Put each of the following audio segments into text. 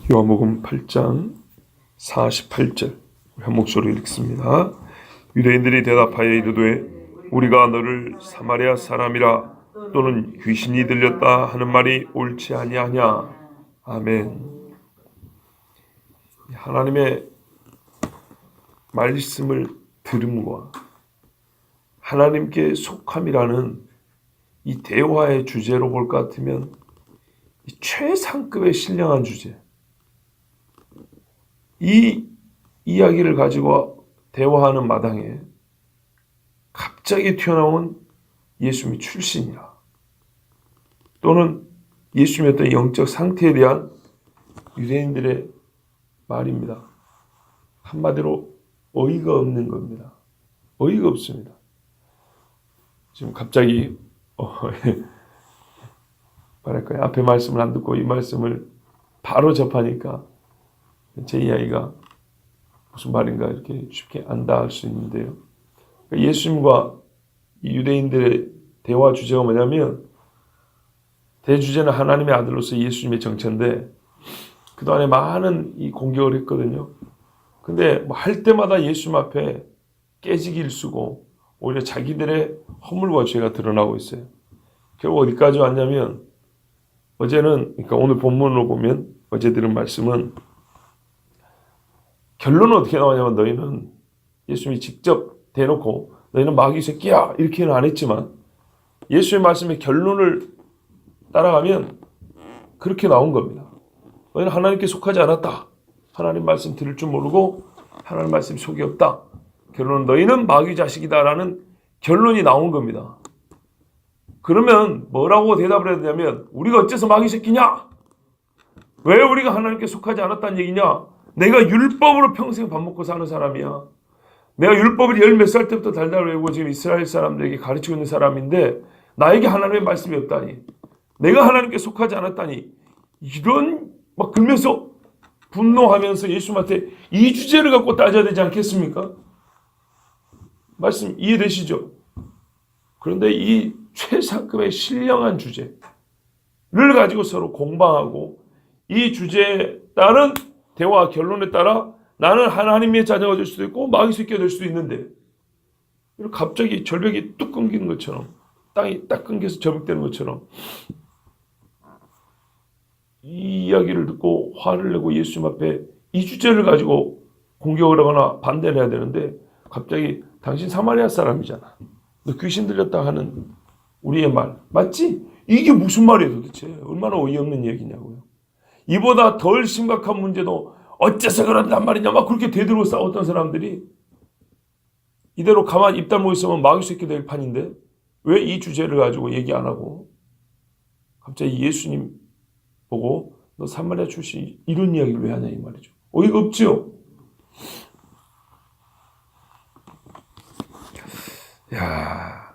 요한복음 8장 48절 한 목소리로 읽습니다. 유대인들이 대답하여 이르되 우리가 너를 사마리아 사람이라 또는 귀신이 들렸다 하는 말이 옳지 아니하냐. 아멘. 하나님의 말씀을 들음과 하나님께 속함이라는 이 대화의 주제로 볼 것 같으면 이 최상급의 신령한 주제, 이 이야기를 가지고 대화하는 마당에 갑자기 튀어나온 예수님의 출신이라 또는 예수님의 어떤 영적 상태에 대한 유대인들의 말입니다. 한마디로 어이가 없는 겁니다. 어이가 없습니다. 지금 갑자기 뭐랄까요? 앞에 말씀을 안 듣고 이 말씀을 바로 접하니까 제 이야기가 무슨 말인가 이렇게 쉽게 안다 할 수 있는데요. 예수님과 이 유대인들의 대화 주제가 뭐냐면, 대주제는 하나님의 아들로서 예수님의 정체인데 그동안에 많은 이 공격을 했거든요. 근데 뭐 할 때마다 예수님 앞에 깨지기를 쓰고 오히려 자기들의 허물과 죄가 드러나고 있어요. 결국 어디까지 왔냐면, 어제는, 그러니까 오늘 본문으로 보면 어제 들은 말씀은 결론은 어떻게 나오냐면, 너희는 예수님이 직접 대놓고 너희는 마귀 새끼야 이렇게는 안 했지만 예수의 말씀의 결론을 따라가면 그렇게 나온 겁니다. 너희는 하나님께 속하지 않았다. 하나님 말씀 들을 줄 모르고 하나님 말씀 속이 없다. 결론은 너희는 마귀 자식이다라는 결론이 나온 겁니다. 그러면 뭐라고 대답을 해야 되냐면, 우리가 어째서 마귀 새끼냐? 왜 우리가 하나님께 속하지 않았다는 얘기냐? 내가 율법으로 평생 밥 먹고 사는 사람이야. 내가 율법을 10몇 살 때부터 달달 외우고 지금 이스라엘 사람들에게 가르치고 있는 사람인데 나에게 하나님의 말씀이 없다니, 내가 하나님께 속하지 않았다니, 이런 막 그러면서 분노하면서 예수님한테 이 주제를 갖고 따져야 되지 않겠습니까? 말씀 이해되시죠? 그런데 이 최상급의 신령한 주제를 가지고 서로 공방하고, 이 주제에 따른 대화 결론에 따라 나는 하나님의 자녀가 될 수도 있고 마귀 새끼가 될 수도 있는데, 갑자기 절벽이 뚝 끊기는 것처럼, 땅이 딱 끊겨서 절벽되는 것처럼 이 이야기를 듣고 화를 내고 예수님 앞에 이 주제를 가지고 공격을 하거나 반대를 해야 되는데, 갑자기 당신 사마리아 사람이잖아, 너 귀신 들렸다 하는 우리의 말 맞지? 이게 무슨 말이에요 도대체? 얼마나 어이없는 얘기냐고요. 이보다 덜 심각한 문제도 어째서 그런단 말이냐 막 그렇게 대들고 싸웠던 사람들이 이대로 가만히 입 다물고 있으면 마귀 새끼 될 판인데 왜 이 주제를 가지고 얘기 안 하고 갑자기 예수님 보고 너 사마리아 출신 이런 이야기를 왜 하냐 이 말이죠. 어이가 없죠. 야,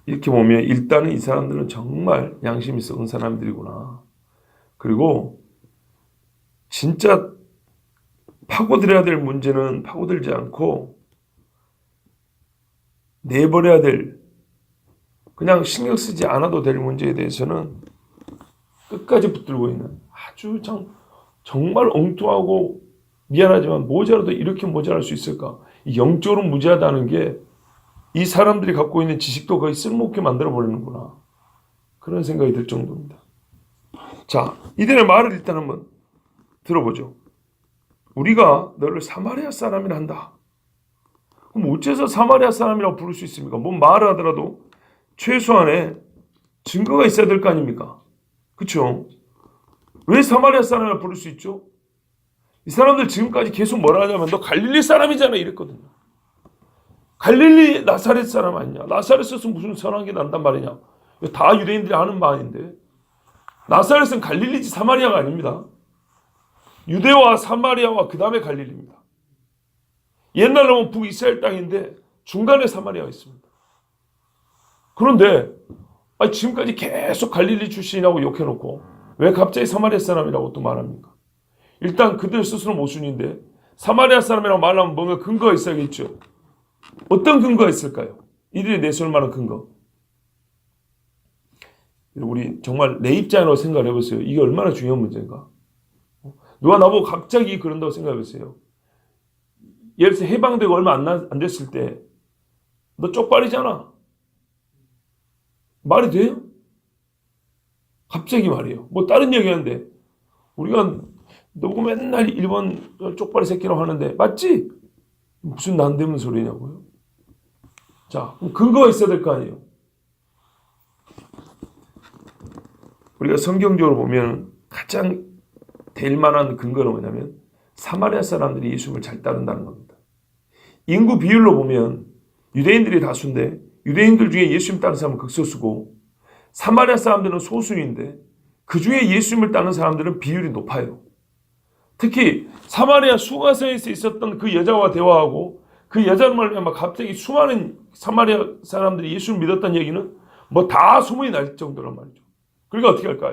이렇게 보면 일단은 이 사람들은 정말 양심이 썩은 사람들이구나. 그리고 진짜 파고들어야 될 문제는 파고들지 않고 내버려야 될, 그냥 신경 쓰지 않아도 될 문제에 대해서는 끝까지 붙들고 있는 아주 정말 엉뚱하고, 미안하지만 모자라도 이렇게 모자랄 수 있을까? 이 영적으로 무지하다는 게 이 사람들이 갖고 있는 지식도 거의 쓸모없게 만들어버리는구나, 그런 생각이 들 정도입니다. 자, 이들의 말을 일단 한번 들어보죠. 우리가 너를 사마리아 사람이라 한다. 그럼 어째서 사마리아 사람이라고 부를 수 있습니까? 뭔 말을 하더라도 최소한의 증거가 있어야 될 거 아닙니까? 그렇죠? 왜 사마리아 사람이라고 부를 수 있죠? 이 사람들 지금까지 계속 뭐라 하냐면 너 갈릴리 사람이잖아 이랬거든요. 갈릴리 나사렛 사람 아니냐? 나사렛에서 무슨 선한 게 난단 말이냐? 이거 다 유대인들이 하는 말인데, 나사렛은 갈릴리지 사마리아가 아닙니다. 유대와 사마리아와 그 다음에 갈릴리입니다. 옛날로 보면 북이스라엘 땅인데 중간에 사마리아가 있습니다. 그런데 지금까지 계속 갈릴리 출신이라고 욕해놓고 왜 갑자기 사마리아 사람이라고 또 말합니까? 일단 그들 스스로 모순인데 사마리아 사람이라고 말하면 뭔가 근거가 있어야겠죠. 어떤 근거가 있을까요? 이들이 내세울 만한 근거. 우리 정말 내 입장으로 생각을 해보세요. 이게 얼마나 중요한 문제인가? 누가 나보고 갑자기 그런다고 생각해보세요. 예를 들어서 해방되고 얼마 안 됐을 때 너 쪽팔리잖아. 말이 돼요? 갑자기 말이에요. 뭐 다른 얘기 하는데 우리가 너고 맨날 일본 쪽팔리 새끼라고 하는데 맞지? 무슨 난데없는 소리냐고요? 자, 근거가 있어야 될 거 아니에요. 우리가 성경적으로 보면 가장 될 만한 근거는 뭐냐면 사마리아 사람들이 예수님을 잘 따른다는 겁니다. 인구 비율로 보면 유대인들이 다수인데 유대인들 중에 예수님 따르는 사람은 극소수고 사마리아 사람들은 소수인데 그 중에 예수님을 따르는 사람들은 비율이 높아요. 특히 사마리아 수가성에서 있었던 그 여자와 대화하고 그 여자를 말하면 갑자기 수많은 사마리아 사람들이 예수를 믿었다는 얘기는 뭐 다 소문이 날 정도란 말이죠. 그러니까 어떻게 할까요?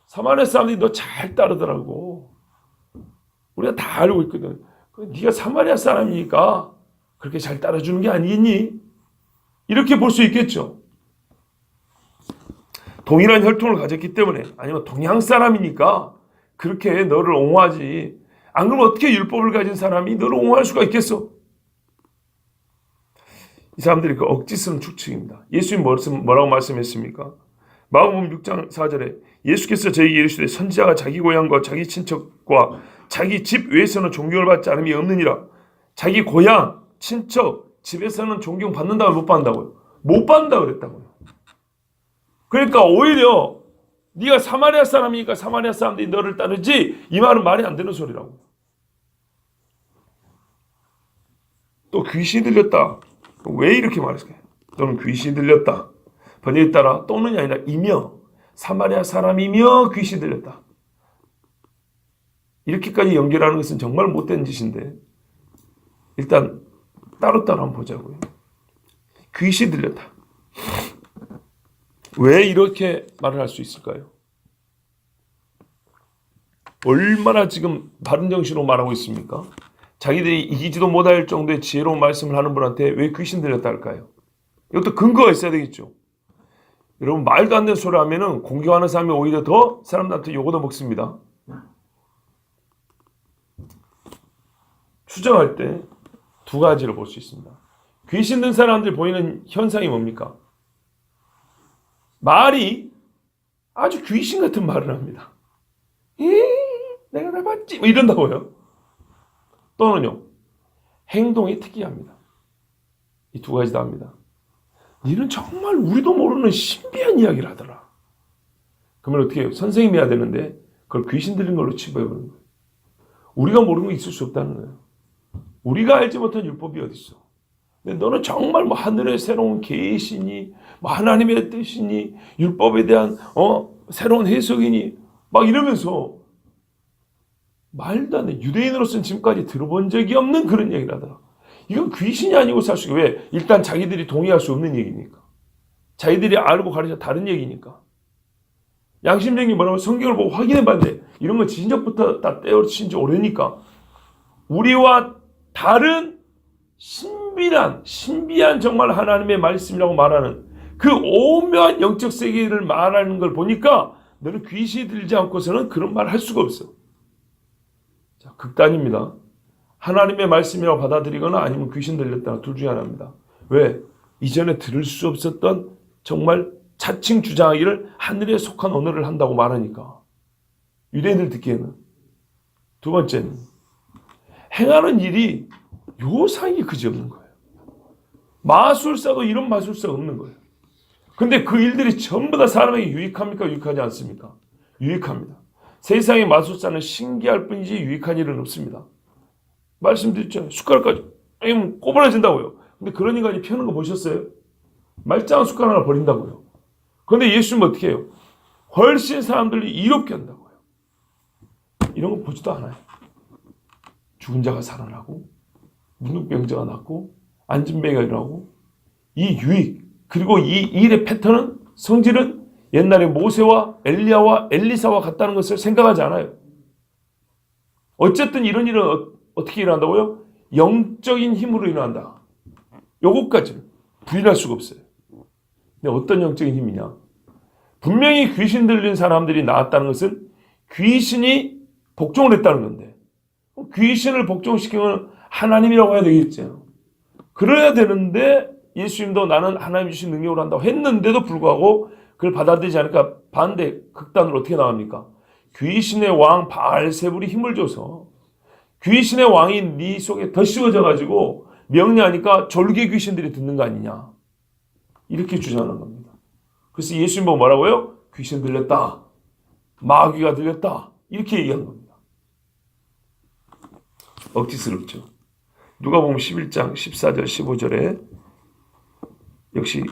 사마리아 사람들이 너 잘 따르더라고. 우리가 다 알고 있거든. 네가 사마리아 사람이니까 그렇게 잘 따라주는 게 아니겠니? 이렇게 볼 수 있겠죠. 동일한 혈통을 가졌기 때문에 아니면 동양 사람이니까 그렇게 너를 옹호하지. 안 그러면 어떻게 율법을 가진 사람이 너를 옹호할 수가 있겠어? 이 사람들이 그 억지 쓰는 추측입니다. 예수님 뭐라고 말씀했습니까? 마가복음 6장 4절에 예수께서 저에게 이르시되 선지자가 자기 고향과 자기 친척과 자기 집 외에서는 존경을 받지 않음이 없느니라. 자기 고향, 친척, 집에서는 존경받는다고 못 받는다고요? 못 받는다고 그랬다고요. 그러니까 오히려 네가 사마리아 사람이니까 사마리아 사람들이 너를 따르지 이 말은 말이 안 되는 소리라고. 또 귀신이 들렸다. 왜 이렇게 말했을까요? 또는 귀신이 들렸다. 번역에 따라 또는이 아니라 이며 사마리아 사람이며 귀신이 들렸다. 이렇게까지 연결하는 것은 정말 못된 짓인데 일단 따로따로 한번 보자고요. 귀신이 들렸다. 왜 이렇게 말을 할 수 있을까요? 얼마나 지금 바른 정신으로 말하고 있습니까? 자기들이 이기지도 못할 정도의 지혜로운 말씀을 하는 분한테 왜 귀신 들렸다 할까요? 이것도 근거가 있어야 되겠죠. 여러분 말도 안 되는 소리 하면은 공격하는 사람이 오히려 더 사람들한테 욕을 먹습니다. 추정할 때 두 가지를 볼 수 있습니다. 귀신 든 사람들 보이는 현상이 뭡니까? 말이 아주 귀신 같은 말을 합니다. 내가 다 봤지? 뭐 이런다고요. 또는요. 행동이 특이합니다. 이 두 가지 다 합니다. 니는 정말 우리도 모르는 신비한 이야기를 하더라. 그러면 어떻게 해요? 선생님이 해야 되는데 그걸 귀신 들린 걸로 치부해버리는 거예요. 우리가 모르는 게 있을 수 없다는 거예요. 우리가 알지 못한 율법이 어디 있어? 근데 너는 정말 뭐 하늘의 새로운 계시니, 뭐 하나님의 뜻이니, 율법에 대한 새로운 해석이니, 막 이러면서 말도 안 돼. 유대인으로서는 지금까지 들어본 적이 없는 그런 얘기를 하더라. 이건 귀신이 아니고 살 수 있고 왜? 일단 자기들이 동의할 수 없는 얘기니까. 자기들이 알고 가르쳐 다른 얘기니까. 양심적인 뭐라고 성경을 보고 확인해 봤는데 이런 건 진작부터 다 떼어친 지 오래니까 우리와 다른 신비한 정말 하나님의 말씀이라고 말하는 그 오묘한 영적 세계를 말하는 걸 보니까 너는 귀신이 들지 않고서는 그런 말을 할 수가 없어. 자, 극단입니다. 하나님의 말씀이라고 받아들이거나 아니면 귀신 들렸다나 둘 중에 하나입니다. 왜? 이전에 들을 수 없었던 정말 자칭 주장하기를 하늘에 속한 언어를 한다고 말하니까 유대인들 듣기에는. 두 번째는 행하는 일이 요상이 그지없는 거예요. 마술사도 이런 마술사가 없는 거예요. 근데 그 일들이 전부 다 사람에게 유익합니까? 유익하지 않습니까? 유익합니다. 세상의 마술사는 신기할 뿐이지 유익한 일은 없습니다. 말씀드렸잖아요. 숟가락까지 꼬부라진다고요. 근데 그런 인간이 펴는 거 보셨어요? 말짱한 숟가락 하나 버린다고요. 그런데 예수님은 어떻게 해요? 훨씬 사람들이 이롭게 한다고요. 이런 거 보지도 않아요. 죽은 자가 살아나고 문둥병자가 낫고 안진뱅이가 일어나고 이 유익 그리고 이 일의 패턴은 성질은 옛날에 모세와 엘리야와 엘리사와 같다는 것을 생각하지 않아요. 어쨌든 이런 일은 어떻게 일어난다고요? 영적인 힘으로 일어난다. 요것까지 부인할 수가 없어요. 근데 어떤 영적인 힘이냐? 분명히 귀신 들린 사람들이 나왔다는 것은 귀신이 복종을 했다는 건데, 귀신을 복종시키면 하나님이라고 해야 되겠죠. 그래야 되는데 예수님도 나는 하나님 주신 능력으로 한다고 했는데도 불구하고 그걸 받아들이지 않으니까 반대 극단으로 어떻게 나갑니까? 귀신의 왕 바알세불이 힘을 줘서 귀신의 왕이 네 속에 더 씌워져 가지고 명령하니까 졸개 귀신들이 듣는 거 아니냐, 이렇게 주장하는 겁니다. 그래서 예수님 보고 뭐라고요? 귀신 들렸다, 마귀가 들렸다, 이렇게 얘기한 겁니다. 억지스럽죠. 누가복음 11장 14절 15절에 역시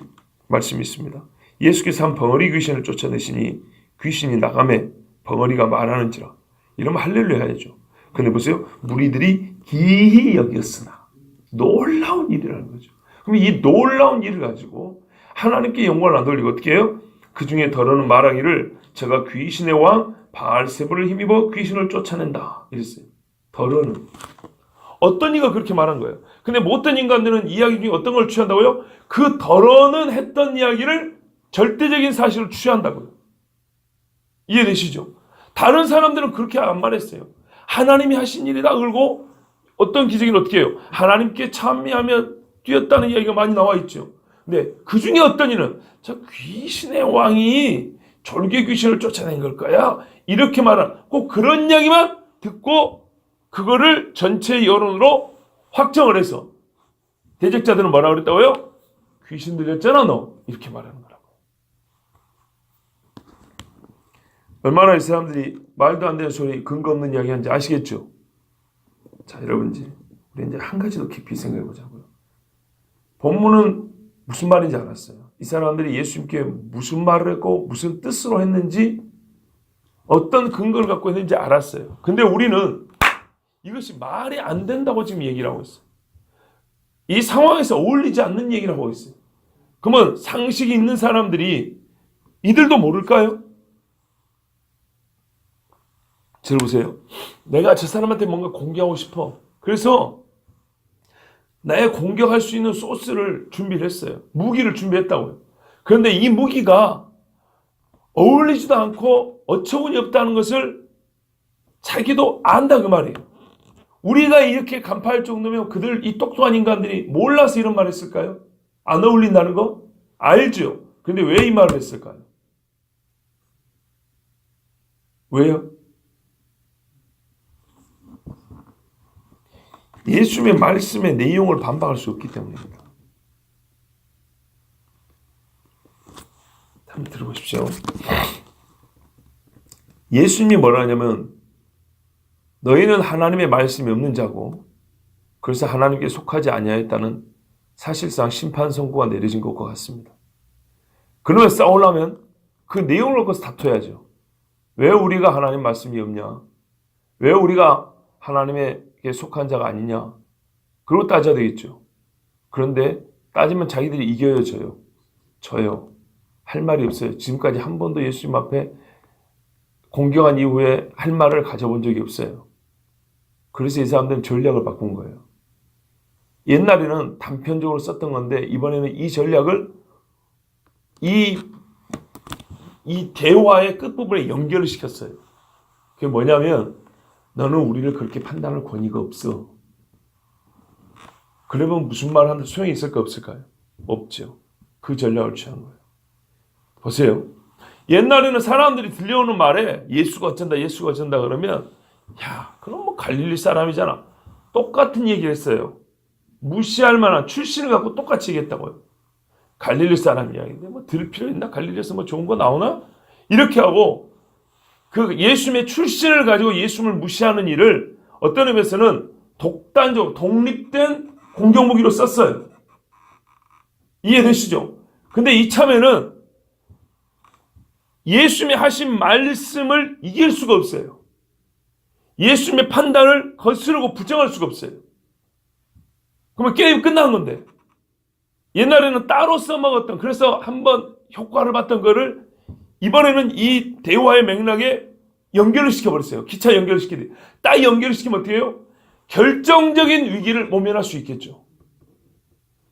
말씀이 있습니다. 예수께서 한 벙어리 귀신을 쫓아내시니 귀신이 나가매 벙어리가 말하는지라. 이러면 할렐루야 해야죠. 근데 보세요. 무리들이 기히 여겼으나, 놀라운 일이라는 거죠. 그럼 이 놀라운 일을 가지고 하나님께 영광을 안 돌리고 어떻게 해요? 그 중에 더러는 말하기를 제가 귀신의 왕 바알세불을 힘입어 귀신을 쫓아낸다 이랬어요. 더러는 어떤 이가 그렇게 말한 거예요. 근데 못된 인간들은 이야기 중에 어떤 걸 취한다고요? 그 더러는 했던 이야기를 절대적인 사실을 취한다고요. 이해되시죠? 다른 사람들은 그렇게 안 말했어요. 하나님이 하신 일이다 그러고 어떤 기적은 어떻게 해요? 하나님께 찬미하며 뛰었다는 이야기가 많이 나와 있죠. 근데 그 중에 어떤 이는 저 귀신의 왕이 졸개 귀신을 쫓아낸 걸 거야, 이렇게 말한, 꼭 그런 이야기만 듣고 그거를 전체 여론으로 확정을 해서 대적자들은 뭐라고 그랬다고요? 귀신 들렸잖아 너, 이렇게 말하는 거라고. 얼마나 이 사람들이 말도 안 되는 소리, 근거 없는 이야기 하는지 아시겠죠? 자, 여러분 우리 이제 한 가지 더 깊이 생각해 보자고요. 본문은 무슨 말인지 알았어요. 이 사람들이 예수님께 무슨 말을 했고 무슨 뜻으로 했는지, 어떤 근거를 갖고 했는지 알았어요. 근데 우리는 이것이 말이 안 된다고 지금 얘기를 하고 있어요. 이 상황에서 어울리지 않는 얘기를 하고 있어요. 그러면 상식이 있는 사람들이 이들도 모를까요? 들어보세요. 내가 저 사람한테 뭔가 공격하고 싶어. 그래서 나의 공격할 수 있는 소스를 준비를 했어요. 무기를 준비했다고요. 그런데 이 무기가 어울리지도 않고 어처구니 없다는 것을 자기도 안다 그 말이에요. 우리가 이렇게 간파할 정도면 그들, 이 똑똑한 인간들이 몰라서 이런 말을 했을까요? 안 어울린다는 거? 알죠. 근데 왜 이 말을 했을까요? 왜요? 예수님의 말씀의 내용을 반박할 수 없기 때문입니다. 한번 들어보십시오. 예수님이 뭐라 하냐면 너희는 하나님의 말씀이 없는 자고 그래서 하나님께 속하지 아니하였다는 사실상 심판 선고가 내려진 것과 같습니다. 그러면 싸우려면 그 내용을 놓고 다퉈야죠. 왜 우리가 하나님 말씀이 없냐? 왜 우리가 하나님에게 속한 자가 아니냐? 그러고 따져야 되겠죠. 그런데 따지면 자기들이 이겨요, 져요? 져요. 할 말이 없어요. 지금까지 한 번도 예수님 앞에 공경한 이후에 할 말을 가져본 적이 없어요. 그래서 이 사람들은 전략을 바꾼 거예요. 옛날에는 단편적으로 썼던 건데 이번에는 이 전략을 이 대화의 끝부분에 연결을 시켰어요. 그게 뭐냐면 너는 우리를 그렇게 판단할 권위가 없어. 그러면 무슨 말 하는데 소용이 있을까 없을까요? 없죠. 그 전략을 취한 거예요. 보세요. 옛날에는 사람들이 들려오는 말에 예수가 어쩐다 예수가 어쩐다 그러면 야 그럼 뭐 갈릴리 사람이잖아. 똑같은 얘기를 했어요. 무시할 만한 출신을 갖고 똑같이 얘기했다고요. 갈릴리 사람 이야기인데 뭐 들을 필요 있나? 갈릴리에서 뭐 좋은 거 나오나? 이렇게 하고 그 예수님의 출신을 가지고 예수님을 무시하는 일을 어떤 의미에서는 독단적으로 독립된 공격무기로 썼어요. 이해되시죠? 근데 이참에는 예수님이 하신 말씀을 이길 수가 없어요. 예수님의 판단을 거스르고 부정할 수가 없어요. 그러면 게임 끝난 건데 옛날에는 따로 써먹었던 그래서 한번 효과를 봤던 거를 이번에는 이 대화의 맥락에 연결을 시켜버렸어요. 기차 연결을 시키듯이. 딱 연결을 시키면 어떻게 해요? 결정적인 위기를 모면할 수 있겠죠.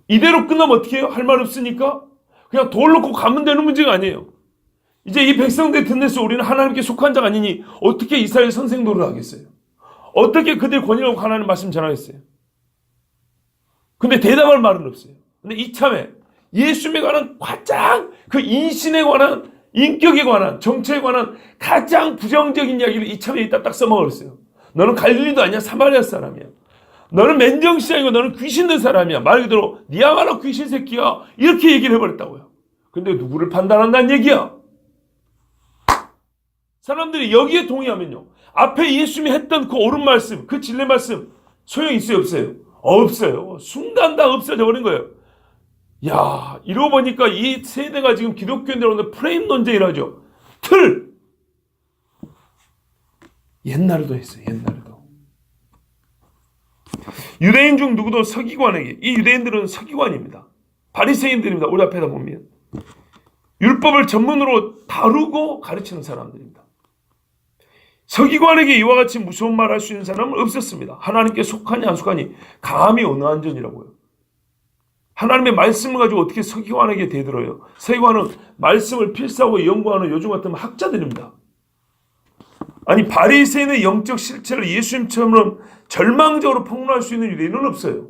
이대로 끝나면 어떻게 해요? 할 말 없으니까 그냥 돌 놓고 가면 되는 문제가 아니에요. 이제 이 백성들 듣는데서 우리는 하나님께 속한 자가 아니니 어떻게 이스라엘 선생도를 하겠어요? 어떻게 그들 권위라고 하나님 말씀 전하겠어요? 근데 대답할 말은 없어요. 근데 이참에 예수님에 관한 가장 그 인신에 관한, 인격에 관한, 정체에 관한 가장 부정적인 이야기를 이참에 이따 딱 써먹었어요. 너는 갈릴리도 아니야, 사마리아 사람이야. 너는 맨정신이고 너는 귀신 든 사람이야. 말 그대로 니야말로 귀신 새끼야. 이렇게 얘기를 해버렸다고요. 근데 누구를 판단한다는 얘기야? 사람들이 여기에 동의하면요, 앞에 예수님이 했던 그 옳은 말씀, 그 진리 말씀 소용이 있어요, 없어요? 없어요. 순간 다 없어져 버린 거예요. 야, 이러고 보니까 이 세대가 지금 기독교인들 프레임 논쟁이라죠. 틀! 옛날에도 했어요, 옛날에도. 유대인 중 누구도 서기관에게, 이 유대인들은 서기관입니다. 바리새인들입니다. 우리 앞에다 보면. 율법을 전문으로 다루고 가르치는 사람들입니다. 서기관에게 이와 같이 무서운 말 할 수 있는 사람은 없었습니다. 하나님께 속하니 안 속하니 감히 어느 안전이라고요. 하나님의 말씀을 가지고 어떻게 서기관에게 대들어요? 서기관은 말씀을 필사하고 연구하는 요즘 같은 학자들입니다. 아니, 바리새인의 영적 실체를 예수님처럼 절망적으로 폭로할 수 있는 유대인은 없어요.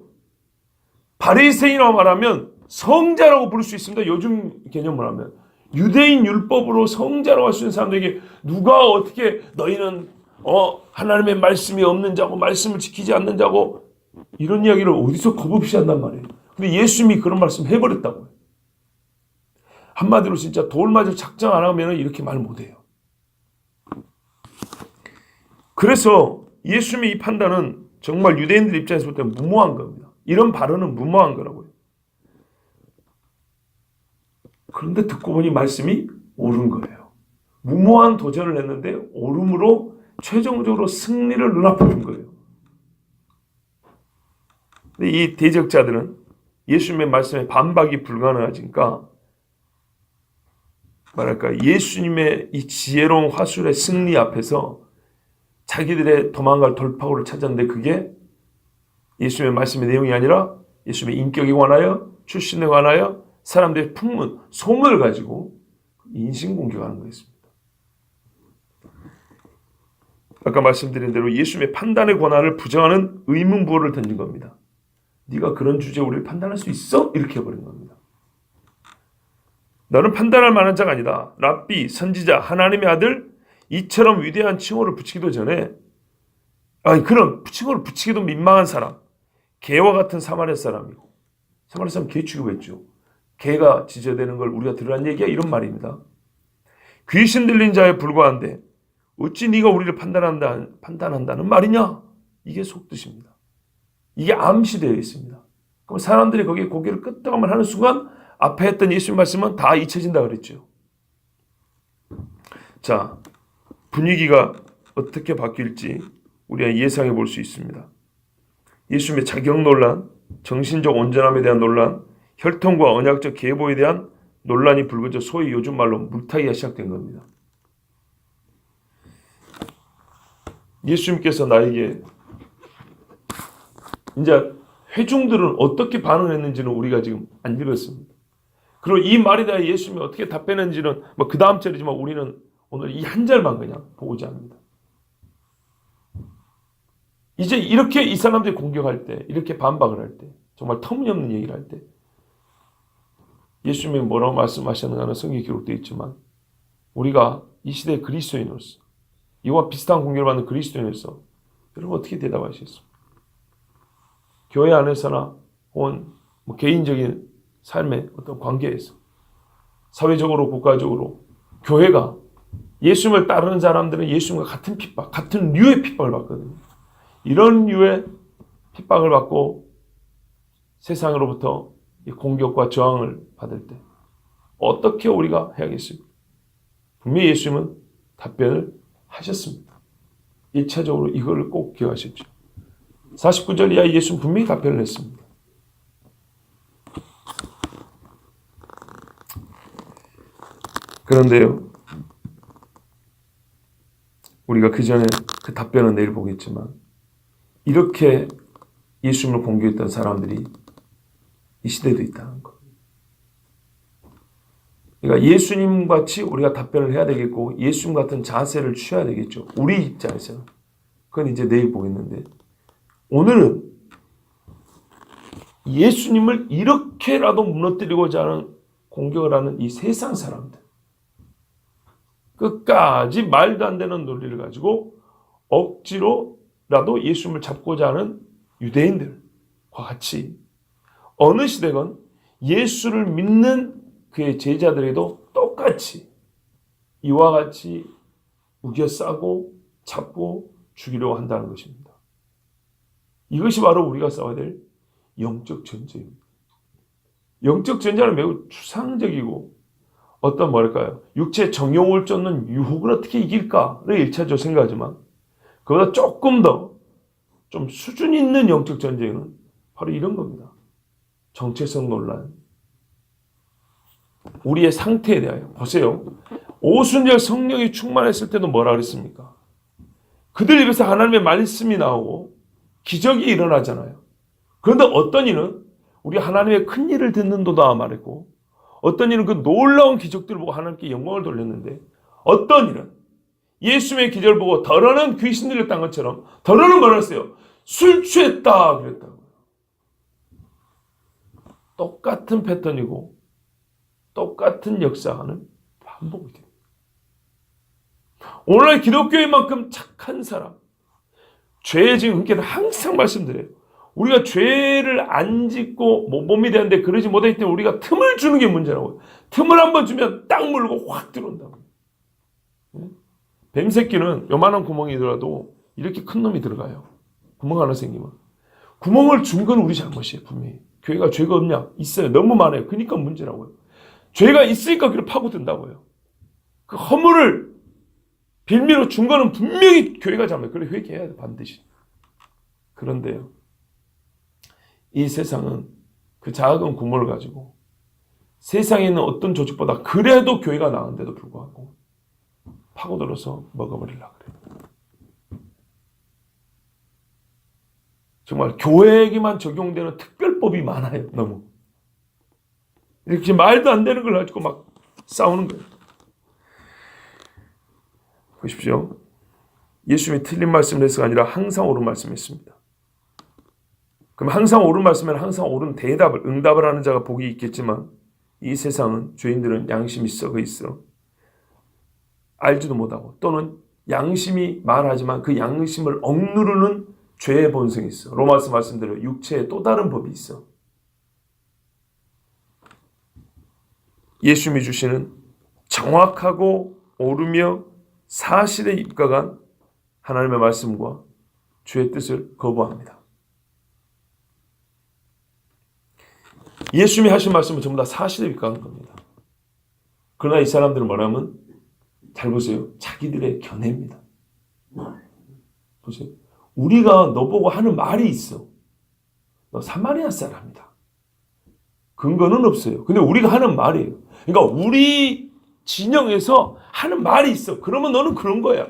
바리새인이라고 말하면 성자라고 부를 수 있습니다. 요즘 개념을 하면. 유대인 율법으로 성자라고 할 수 있는 사람들에게 누가 어떻게 너희는 하나님의 말씀이 없는 자고 말씀을 지키지 않는 자고 이런 이야기를 어디서 겁없이 한단 말이에요. 근데 예수님이 그런 말씀 해버렸다고요. 한마디로 진짜 돌 맞을 작정 안 하면 이렇게 말 못해요. 그래서 예수님의 이 판단은 정말 유대인들 입장에서 볼 때 무모한 겁니다. 이런 발언은 무모한 거라고요. 그런데 듣고 보니 말씀이 옳은 거예요. 무모한 도전을 했는데 옳음으로 최종적으로 승리를 눈앞에 둔 거예요. 근데 이 대적자들은 예수님의 말씀에 반박이 불가능하니까 말할까, 예수님의 이 지혜로운 화술의 승리 앞에서 자기들의 도망갈 돌파구를 찾았는데 그게 예수님의 말씀의 내용이 아니라 예수님의 인격에 관하여, 출신에 관하여 사람들의 풍문, 소문을 가지고 인신공격하는 거였습니다. 아까 말씀드린 대로 예수님의 판단의 권한을 부정하는 의문부호를 던진 겁니다. 네가 그런 주제에 우리를 판단할 수 있어? 이렇게 해버린 겁니다. 너는 판단할 만한 자가 아니다. 랍비, 선지자, 하나님의 아들, 이처럼 위대한 칭호를 붙이기도 전에, 그런 칭호를 붙이기도 민망한 사람, 개와 같은 사마리아 사람이고, 사마리아 사람 개 취급했죠. 개가 지저대는 걸 우리가 들으란 얘기야? 이런 말입니다. 귀신 들린 자에 불과한데 어찌 네가 우리를 판단한다는 말이냐? 이게 속뜻입니다. 이게 암시되어 있습니다. 그럼 사람들이 거기에 고개를 끄덕하면 하는 순간 앞에 했던 예수님 말씀은 다 잊혀진다 그랬죠. 자, 분위기가 어떻게 바뀔지 우리가 예상해 볼 수 있습니다. 예수님의 자격 논란, 정신적 온전함에 대한 논란, 혈통과 언약적 계보에 대한 논란이 불거져 소위 요즘 말로 물타기가 시작된 겁니다. 예수님께서 나에게 이제 회중들은 어떻게 반응했는지는 우리가 지금 안 읽었습니다. 그리고 이 말에 대해 예수님이 어떻게 답변했는지는 그 다음 절이지만 우리는 오늘 이 한 절만 그냥 보고자 합니다. 이제 이렇게 이 사람들이 공격할 때, 이렇게 반박을 할 때, 정말 터무니없는 얘기를 할 때 예수님이 뭐라고 말씀하셨는가는 성경에 기록되어 있지만 우리가 이 시대의 그리스도인으로서, 이와 비슷한 공격을 받는 그리스도인으로서 여러분 어떻게 대답하시겠습니까? 교회 안에서나 혹은 개인적인 삶의 어떤 관계에서, 사회적으로, 국가적으로 교회가 예수님을 따르는 사람들은 예수님과 같은 핍박, 같은 류의 핍박을 받거든요. 이런 류의 핍박을 받고 세상으로부터 공격과 저항을 받을 때 어떻게 우리가 해야겠습니까? 분명히 예수님은 답변을 하셨습니다. 1차적으로 이걸 꼭 기억하십시오. 49절 이하에 예수는 분명히 답변을 했습니다. 그런데요, 우리가 그 전에 그 답변은 내일 보겠지만 이렇게 예수님을 공격했던 사람들이 이 시대에도 있다는 것. 그러니까 예수님 같이 우리가 답변을 해야 되겠고 예수님 같은 자세를 취해야 되겠죠. 우리 입장에서는. 그건 이제 내일 보겠는데 오늘은 예수님을 이렇게라도 무너뜨리고자 하는 공격을 하는 이 세상 사람들, 끝까지 말도 안 되는 논리를 가지고 억지로라도 예수님을 잡고자 하는 유대인들과 같이 어느 시대건 예수를 믿는 그의 제자들에도 똑같이 이와 같이 우겨싸고 잡고 죽이려고 한다는 것입니다. 이것이 바로 우리가 싸워야 될 영적 전쟁입니다. 영적 전쟁은 매우 추상적이고 어떤 뭐랄까요? 육체 정욕을 쫓는 유혹을 어떻게 이길까를 1차적으로 생각하지만 그보다 조금 더 좀 수준 있는 영적 전쟁은 바로 이런 겁니다. 정체성 논란. 우리의 상태에 대하여. 보세요. 오순절 성령이 충만했을 때도 뭐라 그랬습니까? 그들 입에서 하나님의 말씀이 나오고 기적이 일어나잖아요. 그런데 어떤 이는 우리 하나님의 큰 일을 듣는도다 말했고 어떤 이는 그 놀라운 기적들을 보고 하나님께 영광을 돌렸는데 어떤 이는 예수님의 기적을 보고 더러는 귀신 들렸다는 것처럼 더러는 뭐라 했어요? 술 취했다 그랬다고요. 똑같은 패턴이고 똑같은 역사는 반복이 됩니다. 오늘날 기독교인만큼 착한 사람, 죄의 지금 그렇게 항상 말씀드려요. 우리가 죄를 안 짓고 몸이 되는데 그러지 못할 때 우리가 틈을 주는 게 문제라고요. 틈을 한번 주면 딱 물고 확 들어온다고요. 뱀새끼는 요만한 구멍이더라도 이렇게 큰 놈이 들어가요. 구멍 하나 생기면. 구멍을 준 건 우리 잘못이에요. 분명히. 교회가 죄가 없냐? 있어요. 너무 많아요. 그러니까 문제라고요. 죄가 있으니까 그걸 파고든다고요. 그 허물을 빌미로 준 거는 분명히 교회가 잘못해요. 그래 회개해야 돼 반드시. 그런데요. 이 세상은 그 작은 구멍을 가지고 세상에 있는 어떤 조직보다 그래도 교회가 나은데도 불구하고 파고들어서 먹어버리려고 그래요. 정말 교회에게만 적용되는 특별법이 많아요. 너무. 이렇게 말도 안 되는 걸 가지고 막 싸우는 거예요. 보십시오. 예수님이 틀린 말씀을 해서가 아니라 항상 옳은 말씀을 했습니다. 그럼 항상 옳은 말씀은 항상 옳은 대답을, 응답을 하는 자가 복이 있겠지만 이 세상은 죄인들은 양심이 썩어 있어. 알지도 못하고 또는 양심이 말하지만 그 양심을 억누르는 죄의 본성이 있어. 로마서 말씀대로 육체에 또 다른 법이 있어. 예수님이 주시는 정확하고 옳으며 사실에 입각한 하나님의 말씀과 주의 뜻을 거부합니다. 예수님이 하신 말씀은 전부 다 사실에 입각한 겁니다. 그러나 이 사람들은 뭐냐면 잘 보세요. 자기들의 견해입니다. 보세요. 우리가 너보고 하는 말이 있어. 너 사마리아 사람이다. 근거는 없어요. 근데 우리가 하는 말이에요. 그러니까 우리 진영에서 하는 말이 있어. 그러면 너는 그런 거야.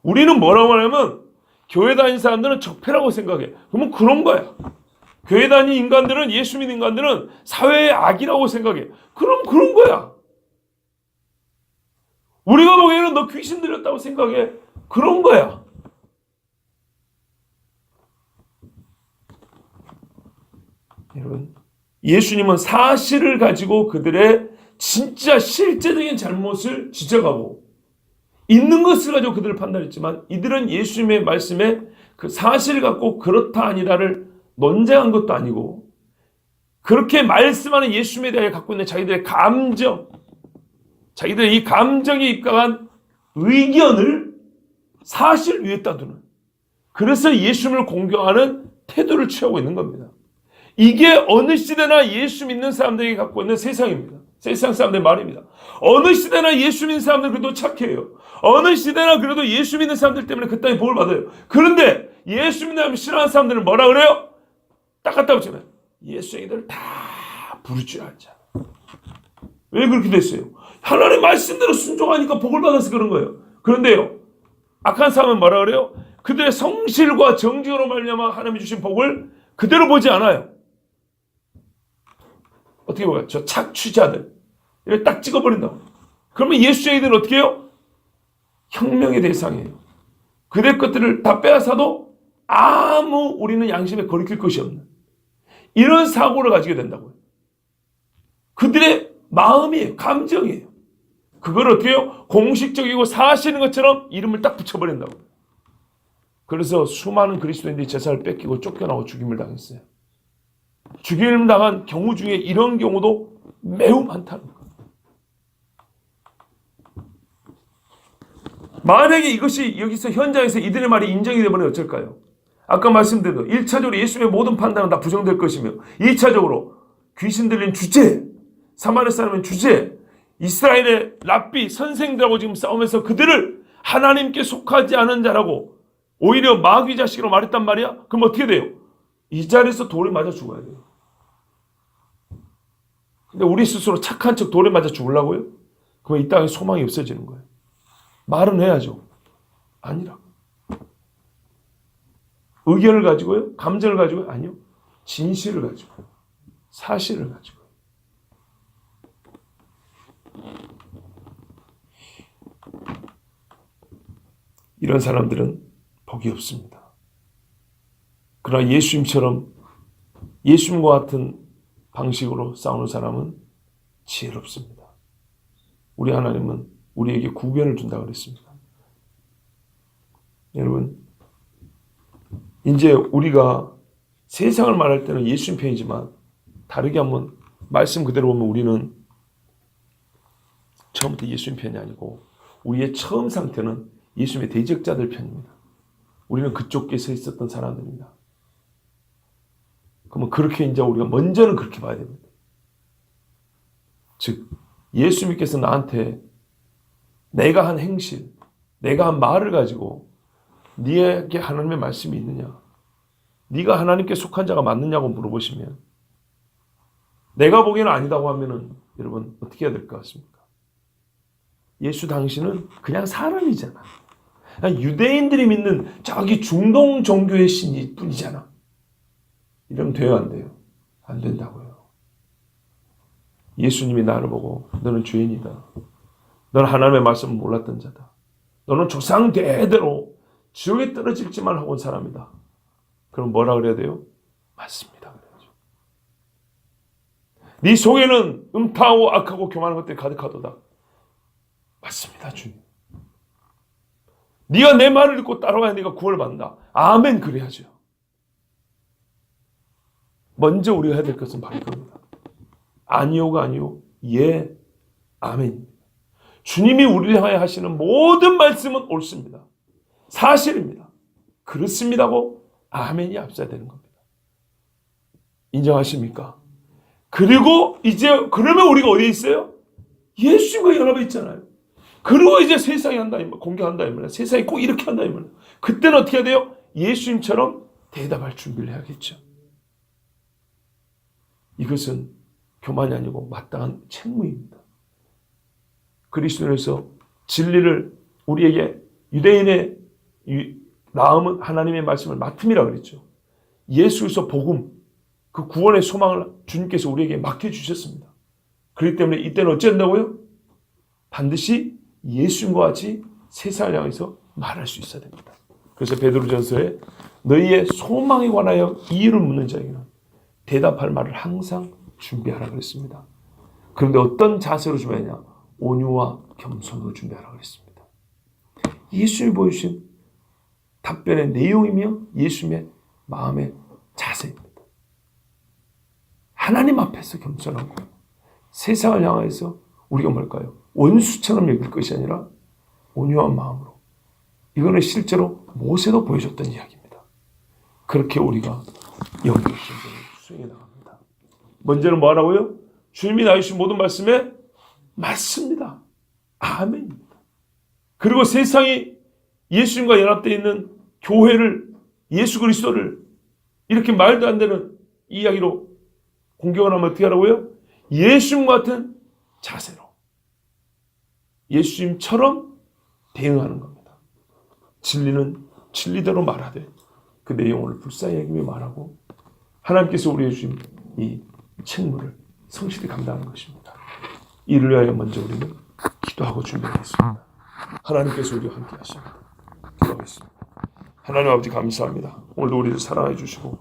우리는 뭐라고 하냐면 교회 다니는 사람들은 적폐라고 생각해. 그러면 그런 거야. 교회 다니는 인간들은 예수 믿는 인간들은 사회의 악이라고 생각해. 그럼 그런 거야. 우리가 보기에는 너 귀신 들렸다고 생각해. 그런 거야. 여러분, 예수님은 사실을 가지고 그들의 진짜 실제적인 잘못을 지적하고 있는 것을 가지고 그들을 판단했지만 이들은 예수님의 말씀에 그 사실을 갖고 그렇다 아니다를 논쟁한 것도 아니고 그렇게 말씀하는 예수님에 대해 갖고 있는 자기들의 감정, 자기들의 이 감정에 입각한 의견을 사실 위에다 두는, 그래서 예수님을 공경하는 태도를 취하고 있는 겁니다. 이게 어느 시대나 예수 믿는 사람들이 갖고 있는 세상입니다. 세상 사람들의 말입니다. 어느 시대나 예수 믿는 사람들 그래도 착해요. 어느 시대나 그래도 예수 믿는 사람들 때문에 그 땅에 복을 받아요. 그런데 예수 믿는 사람 싫어하는 사람들은 뭐라 그래요? 딱 갖다 붙이면 예수 얘기들을 다 부를 줄 알자. 왜 그렇게 됐어요? 하나님의 말씀대로 순종하니까 복을 받아서 그런 거예요. 그런데요, 악한 사람은 뭐라 그래요? 그들의 성실과 정직으로 말미암아 하나님이 주신 복을 그대로 보지 않아요. 어떻게 보면 저 착취자들, 이렇게 딱 찍어버린다고. 그러면 예수쟁이들은 어떻게 해요? 혁명의 대상이에요. 그들 것들을 다 빼앗아도 아무 우리는 양심에 거리낄 것이 없는 이런 사고를 가지게 된다고요. 그들의 마음이에요. 감정이에요. 그걸 어떻게 해요? 공식적이고 사실인 것처럼 이름을 딱 붙여버린다고. 그래서 수많은 그리스도인들이 제사를 뺏기고 쫓겨나고 죽임을 당했어요. 죽임을 당한 경우 중에 이런 경우도 매우 많다는 거예요. 만약에 이것이 여기서 현장에서 이들의 말이 인정이 되면 어쩔까요? 아까 말씀드린 1차적으로 예수님의 모든 판단은 다 부정될 것이며 2차적으로 귀신 들린 주제, 사마리아 사람의 주제, 이스라엘의 랍비 선생들하고 지금 싸우면서 그들을 하나님께 속하지 않은 자라고 오히려 마귀 자식으로 말했단 말이야? 그럼 어떻게 돼요? 이 자리에서 돌에 맞아 죽어야 돼요. 근데 우리 스스로 착한 척 돌에 맞아 죽으려고요? 그럼 이 땅에 소망이 없어지는 거예요. 말은 해야죠. 아니라고. 의견을 가지고요? 감정을 가지고요? 아니요. 진실을 가지고 사실을 가지고. 이런 사람들은 복이 없습니다. 그러나 예수님과 같은 방식으로 싸우는 사람은 지혜롭습니다. 우리 하나님은 우리에게 구변을 준다고 그랬습니다. 여러분, 이제 우리가 세상을 말할 때는 예수님 편이지만 다르게 한번 말씀 그대로 보면 우리는 처음부터 예수님 편이 아니고 우리의 처음 상태는 예수님의 대적자들 편입니다. 우리는 그쪽에 서 있었던 사람들입니다. 그러면 그렇게 이제 우리가 먼저는 그렇게 봐야 됩니다. 즉 예수님께서 나한테 내가 한 행실, 내가 한 말을 가지고 네게 하나님의 말씀이 있느냐, 네가 하나님께 속한 자가 맞느냐고 물어보시면 내가 보기에는 아니다고 하면은 여러분 어떻게 해야 될 것 같습니까? 예수 당신은 그냥 사람이잖아. 그냥 유대인들이 믿는 저기 중동 종교의 신일 뿐이잖아. 이러면 돼요, 안 돼요? 안 된다고요. 예수님이 나를 보고 너는 죄인이다. 너는 하나님의 말씀을 몰랐던 자다. 너는 조상 대대로 지옥에 떨어질지만 하고 온 사람이다. 그럼 뭐라 그래야 돼요? 맞습니다. 그래야죠. 네 속에는 음탕하고 악하고 교만한 것들이 가득하도다. 맞습니다, 주님. 네가 내 말을 듣고 따라와야 네가 구원을 받는다. 아멘, 그래야죠. 먼저 우리가 해야 될 것은 바로 이겁니다. 아니요가 아니요, 예, 아멘. 주님이 우리를 향하여 하시는 모든 말씀은 옳습니다. 사실입니다. 그렇습니다고 아멘이 앞서야 되는 겁니다. 인정하십니까? 그리고 이제 그러면 우리가 어디에 있어요? 예수님과 연합해 있잖아요. 그리고 이제 세상이 한다, 공격한다, 세상이 꼭 이렇게 한다, 그때는 어떻게 해야 돼요? 예수님처럼 대답할 준비를 해야겠죠. 이것은 교만이 아니고 마땅한 책무입니다. 그리스도인에서 진리를 우리에게 유대인의 나음은 하나님의 말씀을 맡음이라 그랬죠. 예수에서 복음, 그 구원의 소망을 주님께서 우리에게 맡겨주셨습니다. 그렇기 때문에 이때는 어쩐다고요? 반드시 예수님과 같이 세상을 향해서 말할 수 있어야 됩니다. 그래서 베드로전서에 너희의 소망에 관하여 이유를 묻는 자에게는 대답할 말을 항상 준비하라 그랬습니다. 그런데 어떤 자세로 준비하냐? 온유와 겸손으로 준비하라 그랬습니다. 예수님이 보여주신 답변의 내용이며 예수님의 마음의 자세입니다. 하나님 앞에서 겸손하고 세상을 향해서 우리가 뭘까요? 원수처럼 여길 것이 아니라 온유한 마음으로. 이거는 실제로 모세도 보여줬던 이야기입니다. 그렇게 우리가 영적 전쟁을 수행해 나갑니다. 먼저는 뭐 하라고요? 주님이 나주신 모든 말씀에 맞습니다. 아멘입니다. 그리고 세상이 예수님과 연합되어 있는 교회를, 예수 그리스도를 이렇게 말도 안 되는 이야기로 공격을 하면 어떻게 하라고요? 예수님 같은 자세로 예수님처럼 대응하는 겁니다. 진리는 진리대로 말하되 그 내용을 불쌍히 여기며 말하고 하나님께서 우리에게 주신 이 책무를 성실히 감당하는 것입니다. 이를 위하여 먼저 우리는 기도하고 준비하겠습니다. 하나님께서 우리와 함께 하십니다. 기도하겠습니다. 하나님 아버지 감사합니다. 오늘도 우리를 사랑해 주시고